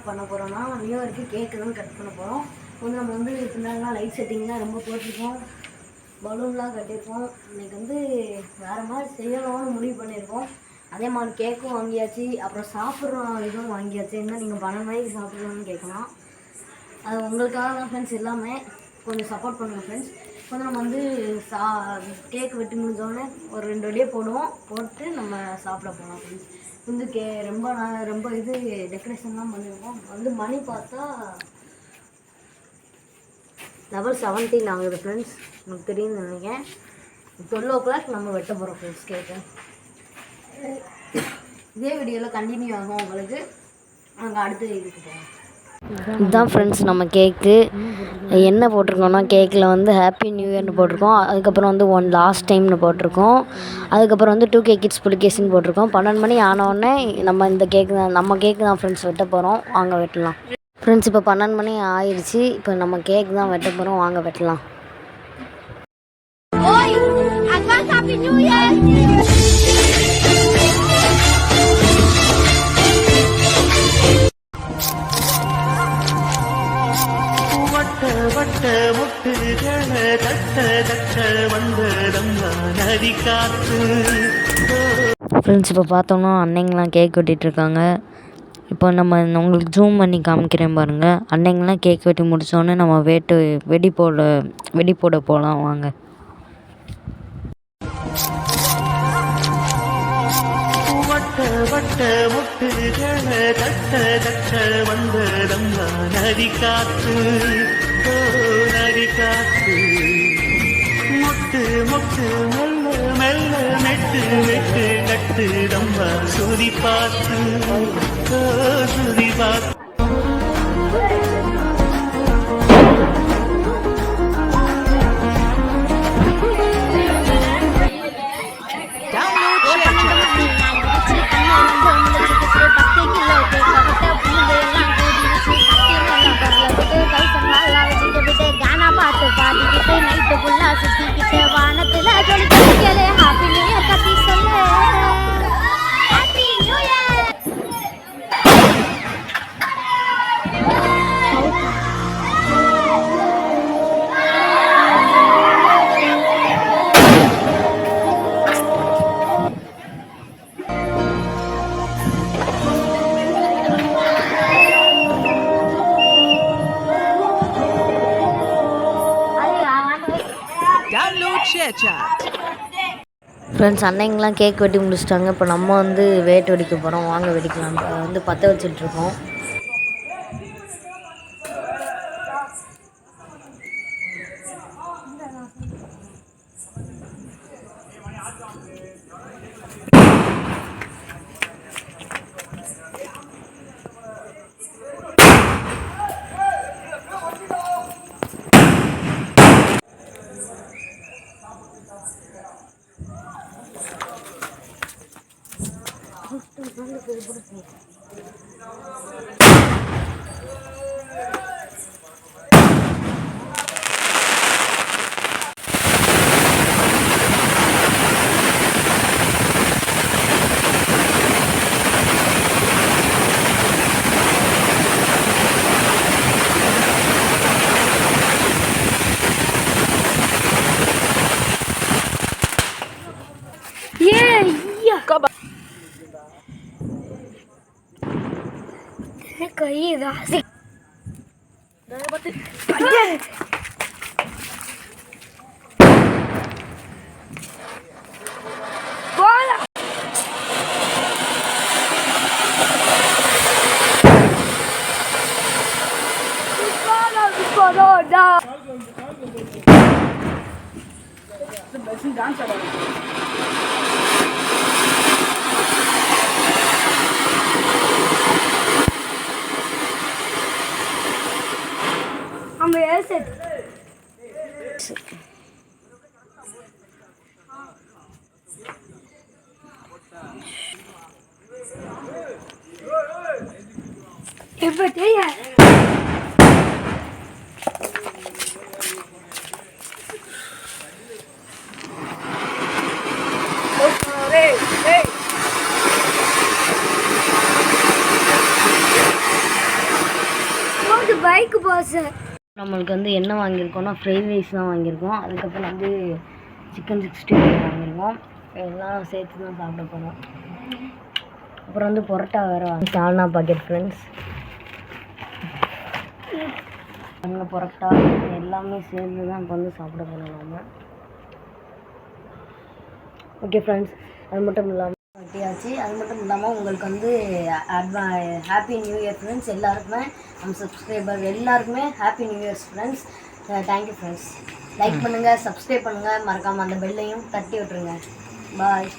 பண்ண போகிறோம்னா நியூ இயருக்கு கேக்கு தான் கட் பண்ண போகிறோம். வந்து நம்ம வந்து பின்னாடிலாம் லைட் செட்டிங்லாம் ரொம்ப போட்டிருக்கோம், பலூன்லாம் கட்டியிருக்கோம். இன்றைக்கி வந்து வேறு மாதிரி செய்யணும்னு முடிவு பண்ணியிருக்கோம். அதே மாதிரி கேக்கும் வாங்கியாச்சு, அப்புறம் சாப்பிட்றோம் இதுவும் வாங்கியாச்சு. என்ன நீங்கள் 12 மணிக்கு சாப்பிட்றோன்னு கேட்கலாம். அது உங்களுக்காக தான் ஃப்ரெண்ட்ஸ். எல்லாமே கொஞ்சம் சப்போர்ட் பண்ணுங்கள் ஃப்ரெண்ட்ஸ். கொஞ்சம் நம்ம வந்து கேக் வெட்டி முடிஞ்சோடனே ஒரு 2 வழியே போடுவோம், போட்டு நம்ம சாப்பிட போகலாம் ஃப்ரெண்ட்ஸ். வந்து ரொம்ப இது டெக்கரேஷன்லாம் பண்ணியிருக்கோம். வந்து மணி பார்த்தா 17 ஆகுது ஃப்ரெண்ட்ஸ். உங்களுக்கு தெரியும்னு நினைக்கிறேன். 12 o'clock நம்ம வெட்ட போகிறோம் ஃப்ரெண்ட்ஸ் கேக்கு. இதே வீடியோவில் கண்டினியூ ஆகும் உங்களுக்கு. நாங்கள் அடுத்த இதுக்கு போவோம். இதுதான் ஃப்ரெண்ட்ஸ் நம்ம கேக்கு. என்ன போட்டிருக்கோன்னா கேக்கில் வந்து ஹாப்பி நியூ இயர்னு போட்டிருக்கோம். அதுக்கப்புறம் வந்து ஒன் லாஸ்ட் டைம்னு போட்டிருக்கோம். அதுக்கப்புறம் வந்து 2K கிட்ஸ் புலிகேசின்னு போட்டிருக்கோம். 12 மணி ஆனோடனே நம்ம இந்த கேக்கு தான் ஃப்ரெண்ட்ஸ் வெட்ட போகிறோம். வாங்க வெட்டலாம் ஃப்ரெண்ட்ஸ். இப்போ 12 மணி ஆயிடுச்சு. இப்போ நம்ம கேக் தான் வெட்ட போகிறோம். வாங்க வெட்டலாம். வட்ட முட்டுகள தட்ட தட்ட வந்ததம்மா நதி காத்து. ஃப்ரெண்ட்ஸ் இப்போ பார்த்தோம்னா அன்னைங்கெலாம் கேக் வெட்டிகிட்ருக்காங்க. இப்போ நம்ம உங்களுக்கு ஜூம் பண்ணி காமிக்கிறேன் பாருங்கள். அன்னைங்கெலாம் கேக் வெட்டி முடித்தோடனே நம்ம வெடி போட போகலாம் வாங்க. வட்ட முட்டுகள தட்ட தட்ட வந்ததம்மா நதி காத்து. நதி காத்து முட்டு முட்டு மெல்ல மெல்ல மெட்டு மெட்டு நட்டு தம்மா சுதி பார்த்து சுதி பார்த்து. பாடிக்கிட்டு நைட்டு ஃபுல்லா சுத்திக்கிட்டு வானத்துல ஜொலிக்கலே ஹாப்பி நியூ இயர் கத்தி சொல்லு. Happy new year. ஃப்ரெண்ட்ஸ் அன்னைங்கெலாம் கேக் வெட்டி முடிச்சிட்டாங்க. இப்போ நம்ம வந்து வேட்டு வெடிக்க போகிறோம். வாங்க வெடிக்கலாம். இப்போ வந்து பற்ற வச்சுட்ருக்கோம். कहीं राशि हम ऐसे பைக் பாஸ். நம்மளுக்கு வந்து என்ன வாங்கியிருக்கோம்னா ஃப்ரைட் ரைஸ் தான் வாங்கியிருக்கோம். அதுக்கப்புறம் வந்து சிக்கன் 65 வாங்கியிருக்கோம். எல்லாம் சேர்த்து தான் சாப்பிட போகிறோம். அப்புறம் வந்து பரோட்டா வேறு வாங்கி சால்னா பாக்கெட் ஃப்ரெண்ட்ஸ். அங்கே பரோட்டா எல்லாமே சேர்ந்து தான் இப்போ வந்து சாப்பிட போகிறோம் நம்ம. ஓகே ஃப்ரெண்ட்ஸ், அது மட்டும் இல்லாமல் வெட்டியாச்சு. அது மட்டும் இல்லாமல் உங்களுக்கு வந்து ஹாப்பி நியூ இயர் ஃப்ரெண்ட்ஸ். எல்லாருக்குமே நம்ம சப்ஸ்கிரைபர் எல்லாருக்குமே happy new years friends. Thank you friends. Like பண்ணுங்கள், சப்ஸ்கிரைப் பண்ணுங்கள், மறக்காமல் அந்த பெல்லையும் தட்டி விட்டுருங்க. பாய்.